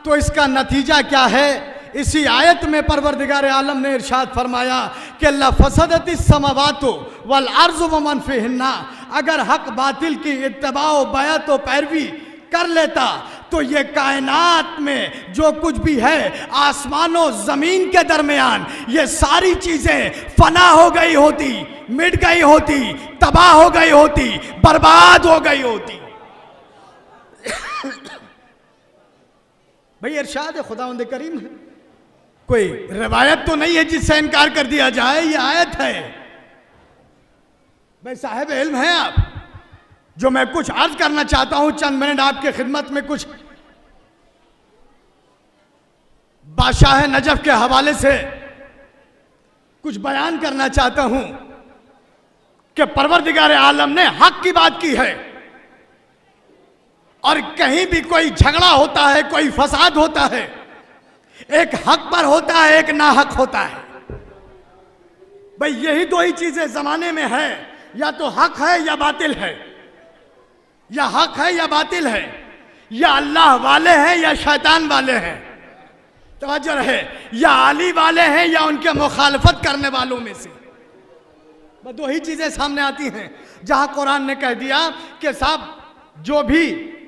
तो इसका नतीजा क्या है? इसी आयत में परवरदिगार आलम ने इरशाद फरमाया कि लफसदती समावातो वल अर्ज़ व मन फीहिन्ना। अगर हक बातिल की इत्तबा व बयात व पैरवी कर लेता तो ये कायनात में जो कुछ भी है, आसमानों ज़मीन के दरमियान, ये सारी चीज़ें फना हो गई होती, मिट गई होती, तबाह हो गई होती, बर्बाद हो गई होती। भाई इरशाद खुदावंद करीम है, कोई रिवायत तो नहीं है जिससे इनकार कर दिया जाए, ये आयत है। भाई साहिब इल्म हैं आप, जो मैं कुछ अर्ज करना चाहता हूं, चंद मिनट आपके खिदमत में कुछ बादशाह नजफ के हवाले से कुछ बयान करना चाहता हूं कि परवरदिगार आलम ने हक की बात की है, और कहीं भी कोई झगड़ा होता है, कोई फसाद होता है, एक हक पर होता है, एक नाहक होता है। भाई यही दो ही चीजें जमाने में है, या तो हक है या बातिल है, या हक है या बातिल है, या अल्लाह वाले हैं या शैतान वाले हैं। तवज्जो रहे, या आली वाले हैं या उनके मुखालफत करने वालों में से। बस दो ही चीजें सामने आती हैं। जहां कुरान ने कह दिया कि साहब जो भी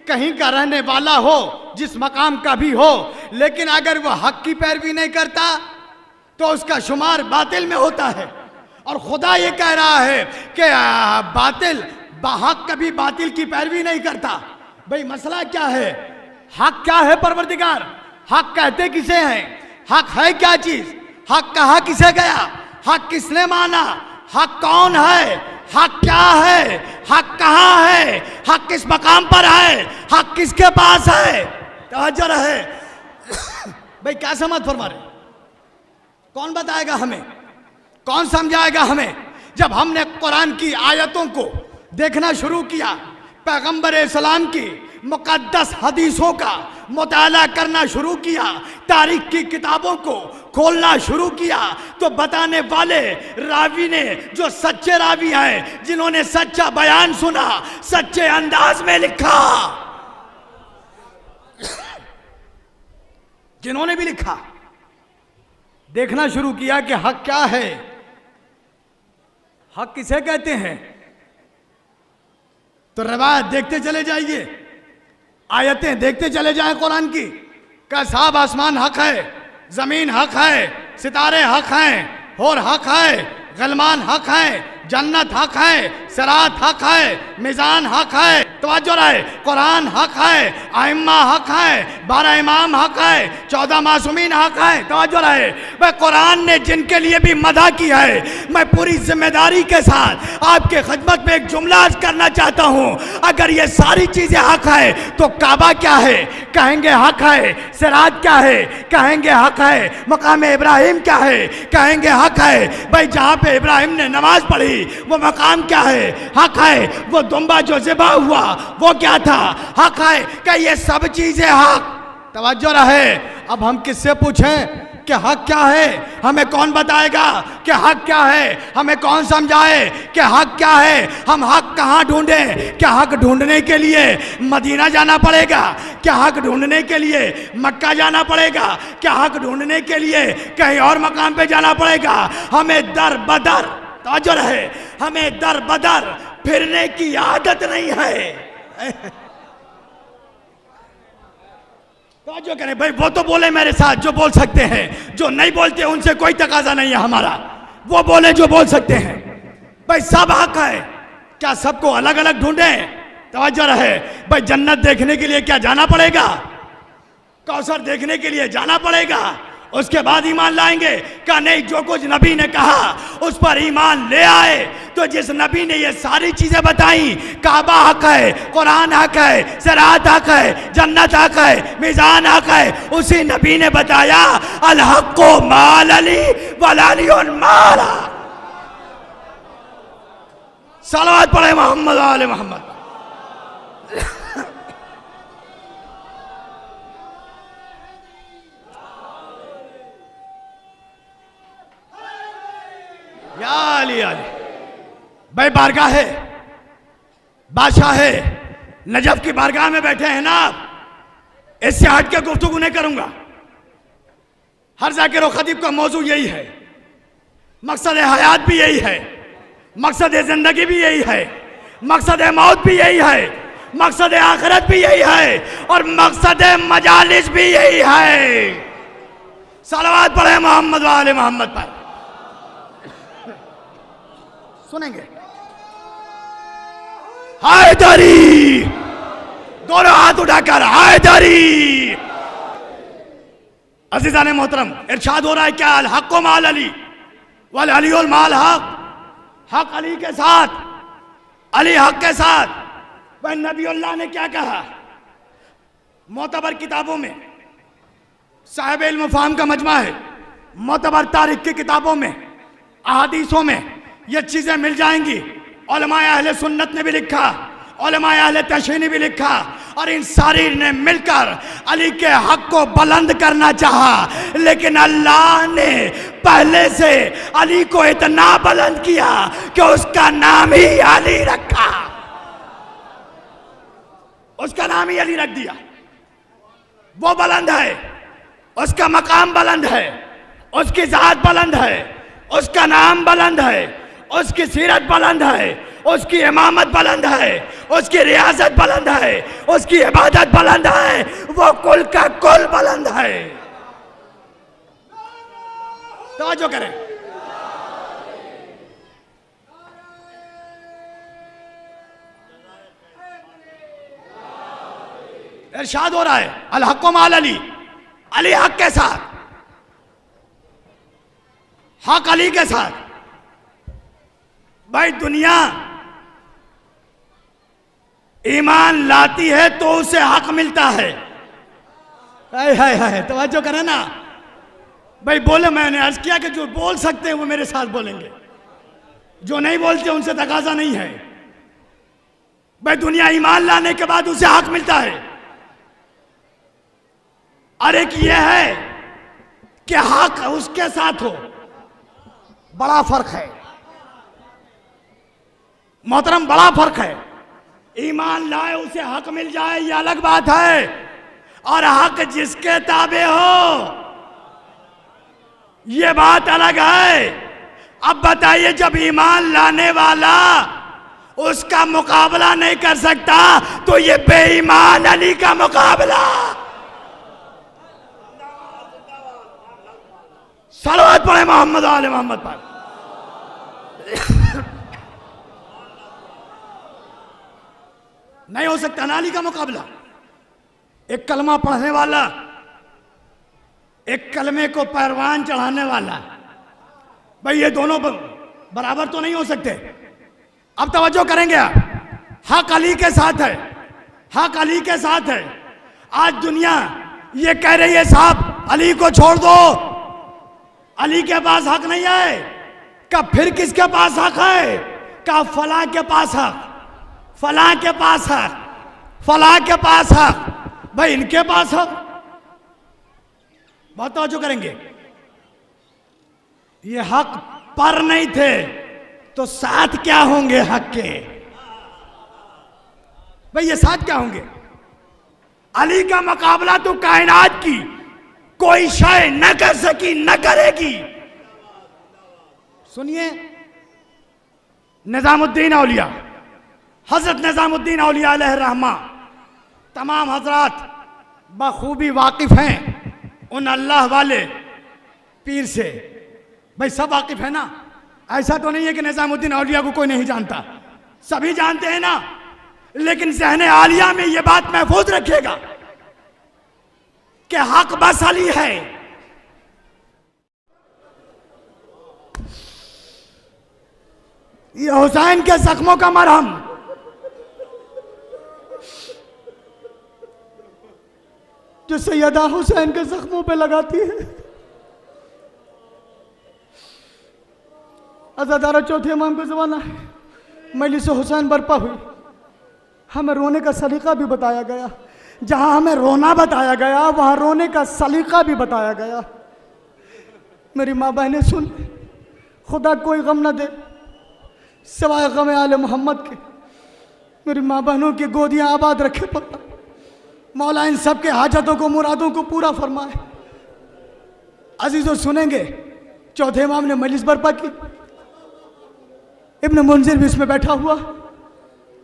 कहीं का रहने वाला हो, जिस मकाम का भी हो, लेकिन अगर वह हक की पैरवी नहीं करता तो उसका शुमार बातिल में होता है। और खुदा ये कह रहा है कि बातिल हक कभी बातिल की पैरवी नहीं करता। भाई मसला क्या है? हक क्या है परवरदिगार? हक कहते किसे हैं? हक है क्या चीज? हक कहा किसे गया? हक किसने माना? हक कौन है? हक क्या है? हक कहाँ है? हक किस मकाम पर है? हक किसके पास है? तवज्जो रहे। भाई क्या समझ फरमा रहे? कौन बताएगा हमें? कौन समझाएगा हमें? जब हमने कुरान की आयतों को देखना शुरू किया, पैगंबर इस्लाम की मुकद्दस हदीसों का मुताला करना शुरू किया, तारीख की किताबों को खोलना शुरू किया, तो बताने वाले रावी ने, जो सच्चे रावी हैं, जिन्होंने सच्चा बयान सुना, सच्चे अंदाज में लिखा, जिन्होंने भी लिखा, देखना शुरू किया कि हक क्या है, हक किसे कहते हैं। तो रवायत देखते चले जाइए, आयतें देखते चले जाएं कुरान की। का साहब आसमान हक है, जमीन हक है, सितारे हक हैं, होर हक है, गलमान हक है, जन्नत हक है, सिरात हक है, मिजान हक है। तवज्जो रहे, कुरान हक है, आइम्मा हक है, 12 इमाम हक है, 14 मासूमीन हक है। तवज्जो रहे, वह कुरान ने जिनके लिए भी मदह की है, मैं पूरी जिम्मेदारी के साथ आपके खिदमत में एक जुमला अर्ज करना चाहता हूँ। अगर ये सारी चीजें हक है तो काबा क्या है? कहेंगे हक है। सिरात क्या है? कहेंगे हक है। मकाम इब्राहिम क्या है? कहेंगे हक है। भाई जहाँ पे इब्राहिम ने नमाज पढ़ी वो मकाम क्या है? हक है। वो दुम्बा जो ज़िबा हुआ वो क्या था? हक है। क्या ये सब चीजें हक? तवज्जो रहे। अब हम किससे पूछें कि हक क्या है? हमें कौन बताएगा कि हक क्या है? हमें कौन समझाए कि हक क्या है? हम हक कहाँ ढूंढें? क्या हक ढूंढने के लिए मदीना जाना पड़ेगा? क्या हक ढूंढने के लिए मक्का जाना पड़ेगा? क्या हक ढूंढने के लिए कहीं और मकाम पे जाना पड़ेगा? हमें दर बदर, तवज्जो रहे, हमें दर बदर फिरने की आदत नहीं है। जो करें भाई, वो तो बोले मेरे साथ जो बोल सकते हैं, जो नहीं बोलते उनसे कोई तकाजा नहीं है हमारा। वो बोले जो बोल सकते हैं। भाई सब हक है। क्या सबको अलग अलग ढूंढें? तवज्जो रहे, भाई जन्नत देखने के लिए क्या जाना पड़ेगा? कौसर देखने के लिए जाना पड़ेगा? उसके बाद ईमान लाएंगे? क्या नहीं, जो कुछ नबी ने कहा उस पर ईमान ले आए तो जिस नबी ने ये सारी चीजें बताई, काबा हक है, कुरान हक है, सिरात हक है, जन्नत हक है, मिजान हक है, उसी नबी ने बताया अल हक्को माल अली वल अलियुन माल हक। सलावत पढ़े मोहम्मद आले मोहम्मद। या अली अली। भाई बारगाह है, बादशाह है, नजफ की बारगाह में बैठे हैं ना आप, इससे हट के गुफ्तगू नहीं करूंगा। हर जाकिर और खतीब का मौजू यही है, मकसद हयात भी यही है, मकसद जिंदगी भी यही है, मकसद मौत भी यही है, मकसद आखिरत भी यही है और मकसद मजालिस भी यही है। सलावत पढ़े मोहम्मद वाले मोहम्मद पर। सुनेंगे हैदरी, दोनों हाथ उठाकर हैदरी। अजीजान मोहतरम, इरशाद हो रहा है क्या, अल हक्को माल अली वल अलियुल माल हक। हक अली के साथ, अली हक के साथ। वह नबीउल्लाह ने क्या कहा, मोतबर किताबों में, साहिब इल्म फाहम का मजमा है, मोतबर तारीख की किताबों में, अहादीसों में ये चीजें मिल जाएंगी। उलमाए अहले सुन्नत ने भी लिखा, उलमाए अहले तशरीह ने भी लिखा, और इन सारी ने मिलकर अली के हक को बुलंद करना चाहा, लेकिन अल्लाह ने पहले से अली को इतना बुलंद किया कि उसका नाम ही अली रखा, उसका नाम ही अली रख दिया। वो बुलंद है, उसका मकाम बुलंद है, उसकी जात बुलंद है, उसका नाम बुलंद है, उसकी सीरत बुलंद है, उसकी इमामत बुलंद है, उसकी रियासत बुलंद है, उसकी इबादत बुलंद है, वो कुल का कुल बुलंद है। तवज्जो करें। इरशाद हो रहा है अल हक्को माल अली, अली हक के साथ, हक अली के साथ। भाई दुनिया ईमान लाती है तो उसे हक मिलता है। हाय तवज्जो करें ना भाई। बोले, मैंने अर्ज किया कि जो बोल सकते हैं वो मेरे साथ बोलेंगे, जो नहीं बोलते उनसे तकाजा नहीं है। भाई दुनिया ईमान लाने के बाद उसे हक मिलता है। और एक ये है कि हक उसके साथ हो, बड़ा फर्क है मोहतरम, बड़ा फर्क है। ईमान लाए उसे हक मिल जाए ये अलग बात है, और हक जिसके ताबे हो ये बात अलग है। अब बताइए, जब ईमान लाने वाला उसका मुकाबला नहीं कर सकता तो ये बेईमान अली का मुकाबला। सलावत पढ़े मोहम्मद आले मोहम्मद पर। नहीं हो सकता ना अली का मुकाबला। एक कलमा पढ़ने वाला, एक कलमे को परवान चढ़ाने वाला, भाई ये दोनों बराबर तो नहीं हो सकते। अब तवज्जो करेंगे आप, हक अली के साथ है, हक अली के साथ है। आज दुनिया ये कह रही है साहब अली को छोड़ दो, अली के पास हक नहीं है। कब फिर किसके पास हक है? कब फलां के पास हक, फलां के पास हक, फलां के पास हक, भाई इनके पास हक। बहुत तवज्जो करेंगे। ये हक पर नहीं थे तो साथ क्या होंगे हक के? भाई ये साथ क्या होंगे? अली का मुकाबला तो कायनात की कोई शय न कर सकी, न करेगी। सुनिए, निजामुद्दीन औलिया, हजरत निजामुद्दीन औलिया अलैहि रहमा, तमाम हजरात बखूबी वाकिफ हैं उन अल्लाह वाले पीर से। भाई सब वाकिफ है ना, ऐसा तो नहीं है कि निजामुद्दीन औलिया को कोई नहीं जानता, सभी जानते हैं ना। लेकिन ज़हन आलिया में यह बात महफूज रखिएगा कि हक बस अली है। ये हुसैन के जख्मों का मरहम। जो सैयदा हुसैन के जख्मों पे लगाती है। अज़ादारा चौथे इमाम का ज़माना है, मजलिस हुसैन बरपा हुई। हमें रोने का सलीका भी बताया गया। जहां हमें रोना बताया गया वहां रोने का सलीका भी बताया गया। मेरी माँ बहनें सुन, खुदा कोई गम न दे सिवाय गम आले मोहम्मद के। मेरी माँ बहनों की गोदियां आबाद रखे पता। मौला इन सब के हाजतों को, मुरादों को पूरा फरमाए। अजीजों सुनेंगे, चौथे इमाम ने मजलिस बरपा की। इब्न मुंजिर भी इसमें बैठा हुआ,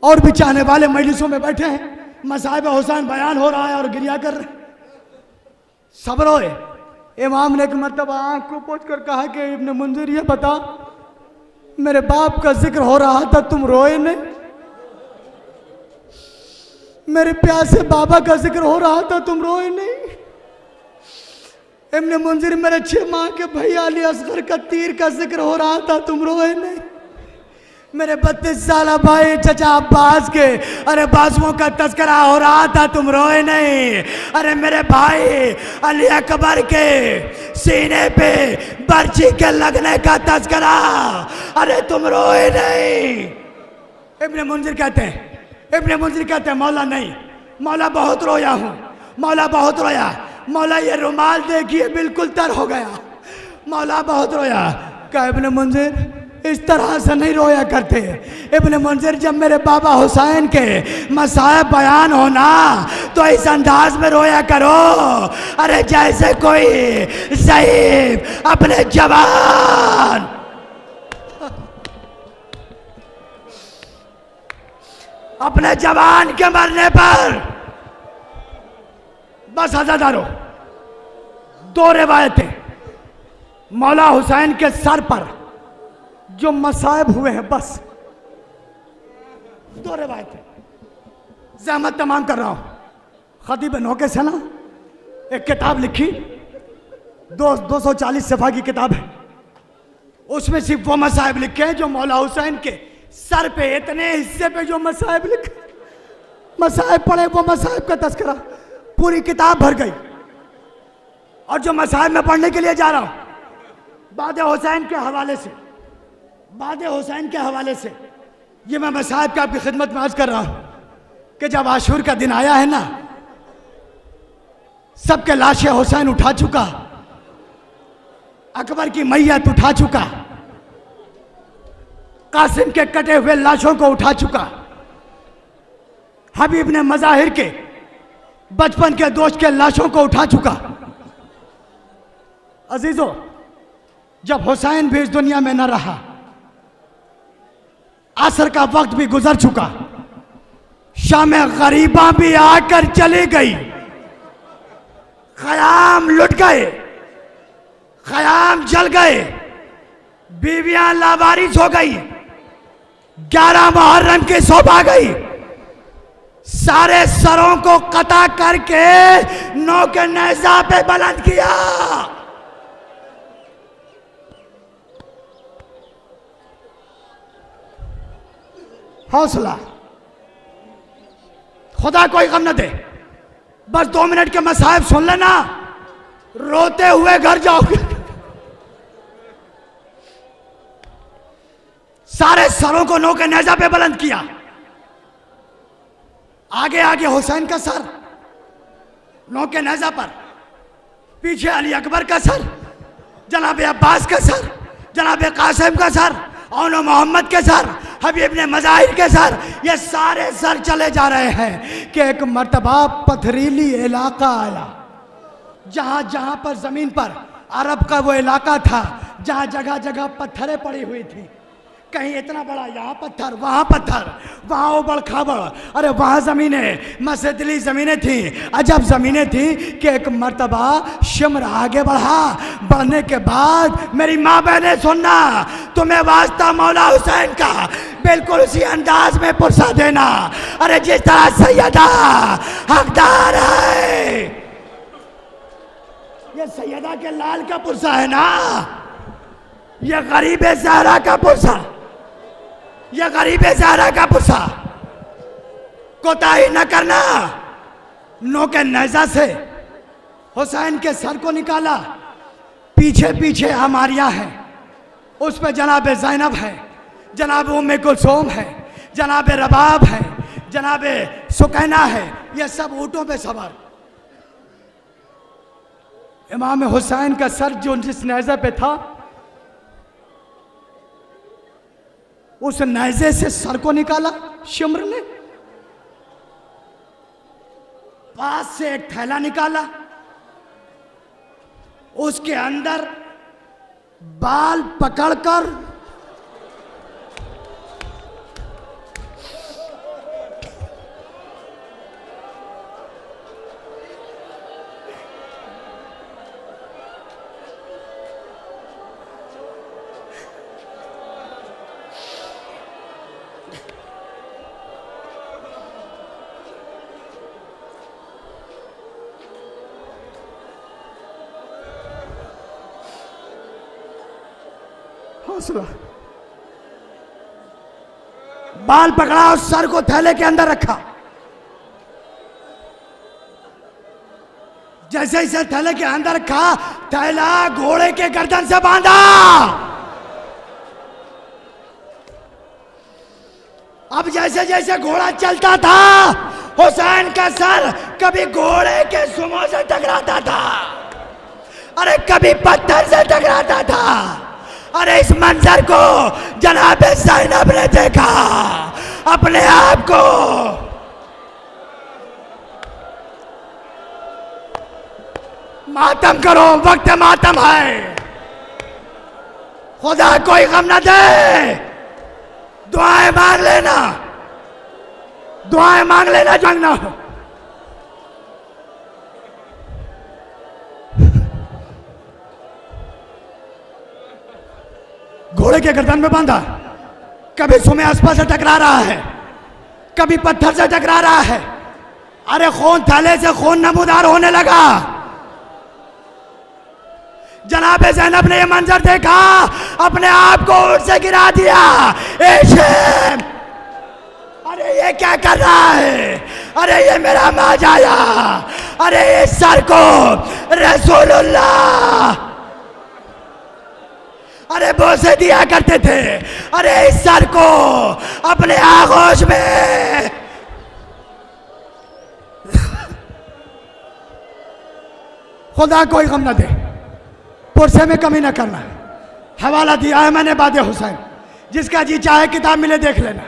और भी चाहने वाले मजलिसों में बैठे हैं। मसाइब हुसैन बयान हो रहा है और गिरिया कर रहे। सब्र होए। इमाम ने एक मरतबा आंख को पोंछ कर कहा कि इब्न मुंजिर ये बता, मेरे बाप का जिक्र हो रहा था तुम रोए नहीं? मेरे प्यासे बाबा का जिक्र हो रहा था तुम रोए नहीं? इब्न मुंजिर, मेरे 6 माह के भैया अली असगर का तीर का जिक्र हो रहा था तुम रोए नहीं? मेरे 32 साल भाई चचा अब्बास के अरे बाजुओं का तस्करा हो रहा था तुम रोए नहीं? अरे मेरे भाई अली अकबर के सीने पे बर्छी के लगने का तस्करा, अरे तुम रोए नहीं? इब्न मुंजिर कहते हैं मौला नहीं, मौला बहुत रोया हूं, मौला बहुत रोया। मौला ये रुमाल देखिए बिल्कुल तर हो गया, मौला बहुत रोया। क्या इब्न मुंजिर इस तरह से नहीं रोया करते? इब्न मुंजिर, जब मेरे बाबा हुसैन के मसाइब बयान होना तो इस अंदाज में रोया करो, अरे जैसे कोई ज़ईफ़ अपने जवान के मरने पर। बस हज़रदारो, 2 रिवायतें मौला हुसैन के सर पर जो मसाइब हुए हैं, बस 2 रिवायतें। ज़हमत तमाम कर रहा हूं। खतीब नौके से ना एक किताब लिखी, 240 सफ़ा की किताब है। उसमें सिर्फ वो मसाइब लिखे हैं जो मौला हुसैन के सर पे, इतने हिस्से पे जो मसाइब लिखे, मसाइब पढ़े, वो मसाइब का तस्करा पूरी किताब भर गई। और जो मसाइब मैं पढ़ने के लिए जा रहा हूं बाद हुसैन के हवाले से, ये मैं मसाइब की आपकी खिदमत में अर्ज कर रहा हूं कि जब आशूर का दिन आया है ना, सबके लाशें हुसैन उठा चुका, अकबर की मैयत उठा चुका, कासिम के कटे हुए लाशों को उठा चुका, हबीब ने मज़ाहिर के बचपन के दोस्त के लाशों को उठा चुका। अजीजों, जब हुसैन भी इस दुनिया में न रहा, असर का वक्त भी गुजर चुका, शाम गरीबा भी आकर चली गई, ख़याम लुट गए, ख़याम जल गए, बीवियां लावारिस हो गई, 11 मुहर्रम की शोभा गई, सारे सरों को कता करके नौ के नेज़ा पे बुलंद किया। हौसला, खुदा कोई गम न दे। बस 2 मिनट के मसाइब सुन लेना, रोते हुए घर जाओगे। सारे सरों को नौ के नेज़ा पे बुलंद किया। आगे आगे हुसैन का सर नौ के नेज़ा पर, पीछे अली अकबर का सर, जनाब अब्बास का सर, जनाब कासिम का सर, और मोहम्मद के सर, हबीब ने मज़ाहिर के सर, ये सारे सर चले जा रहे हैं कि एक मर्तबा पथरीली इलाका आया, जहां जहां पर जमीन पर अरब का वो इलाका था, जहां जगह जगह पत्थरें पड़ी हुई थी। कहीं इतना बड़ा, यहाँ पत्थर, वहाँ पत्थर, वहाँ उबड़ खाबड़, अरे वहाँ ज़मीनें, मसदली ज़मीनें थी, अजब ज़मीनें थी कि एक मर्तबा शिमर आगे बढ़ा। बढ़ने के बाद मेरी माँ बहनें सुनना, तुम्हें वास्ता मौला हुसैन का बिल्कुल उसी अंदाज में पुरसा देना, अरे जिस तरह सैयदा हकदार है। ये सैयदा के लाल का पुरसा है ना, ये गरीब सहरा का पुरसा। ये गरीब ज़हरा का पुसा, कोताही न करना। नो के नेज़ा से हुसैन के सर को निकाला, पीछे पीछे हमारियाँ हैं, उस पे जनाब ज़ैनब है, जनाब उम्मे कुलसूम है, जनाब रबाब है, जनाब सुकैना है, ये सब ऊँटों पे सवार। इमाम हुसैन का सर जो जिस नेज़े पे था, उस नेज़े से सर को निकाला शिम्र ने, पास से एक थैला निकाला, उसके अंदर बाल पकड़कर हौसला, बाल पकड़ा और सर को थैले के अंदर रखा। जैसे ही थैले के अंदर रखा, थैला घोड़े के गर्दन से बांधा। अब जैसे जैसे घोड़ा चलता था, हुसैन का सर कभी घोड़े के सुमों से टकराता था, अरे कभी पत्थर से टकराता था। अरे इस मंजर को जनाब ज़ैनब ने देखा, अपने आप को मातम करो, वक्त मातम है, खुदा कोई गम न दे, दुआएं मांग लेना, दुआएं मांग लेना, जंगना हो। घोड़े के गर्दन में बांधा, कभी सुमे अस्पा से टकरा रहा है, कभी पत्थर से टकरा रहा है। अरे खून थैले से खून नमूदार होने लगा। जनाब ज़ैनब ने यह मंजर देखा, अपने आप को ऊंट से गिरा दिया। शेम, अरे ये क्या कर रहा है? अरे ये मेरा माजाया, अरे इस सर को रसूलुल्लाह अरे बोसे दिया करते थे, अरे इस सर को अपने आगोश में खुदा कोई गम न दे, पुरसे में कमी न करना। हवाला दिया है मैंने बादे हुसैन, जिसका जी चाहे किताब मिले देख लेना।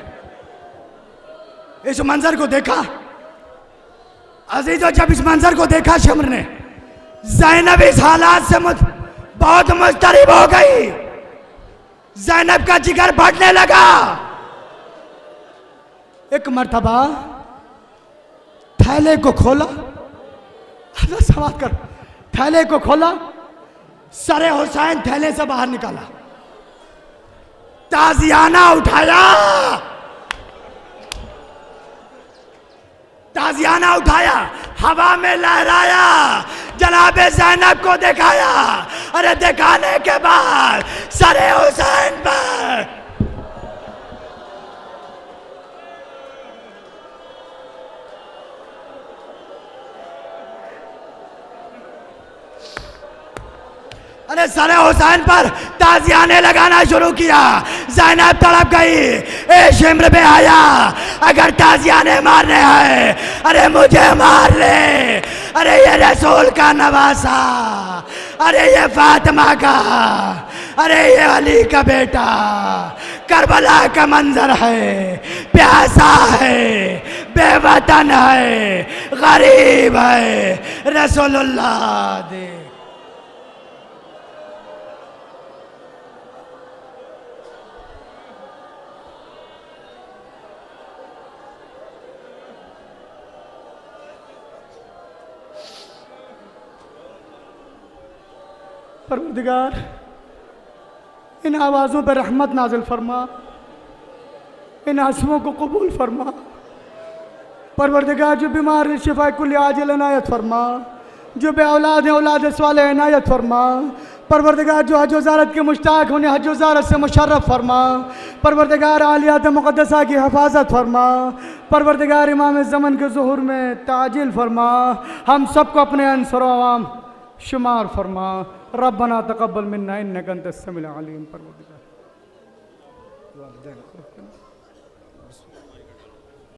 इस मंजर को देखा अजीजों, जब इस मंजर को देखा शिम्र ने, ज़ैनब इस हालात से बहुत मुस्तरिब हो गई। ज़ैनब का जिगर फटने लगा। एक मर्तबा थैले को खोला, सवाल कर, थैले को खोला, सरे हुसैन थैले से बाहर निकाला, ताजियाना उठाया, ताजियाना उठाया, हवा में लहराया, जनाब ज़ैनब को दिखाया। अरे दिखाने के बाद सरे हुसैन पर अरे सरे हुसैन पर ताजियाने लगाना शुरू किया। ज़ैनब तड़प गई, ए शिम्र में आया, अगर ताजियाने मारने हैं, अरे मुझे मार ले। अरे ये रसूल का नवासा, अरे ये फातिमा का, अरे ये अली का बेटा, करबला का मंजर है, प्यासा है, बेवतन है, गरीब है, रसूलुल्लाह दे। परवरदिगार, इन आवाज़ों पर रहमत नाजिल फरमा, इन आंसुओं को कबूल फरमा। परवरदिगार, जो बीमार है शिफा कुल आजिल इनायत फरमा, जो बे औलाद है औलाद स्वाले इनायत फरमा। परवरदिगार जो हज वज़ारत के मुश्ताक उन्हें हज वज़ारत से मुशर्रफ फरमा। परवरदिगार आलियात मुक़द्दसा की हिफाजत फरमा। परवरदिगार इमाम ज़मन के ज़ुहूर में ताजिल फरमा। हम सबको अपने अंसर अवाम शुमार फरमा। रब्बना तक़ब्बल मिन्ना इन्नका अंतस समीउल अलीम। परवरदिगार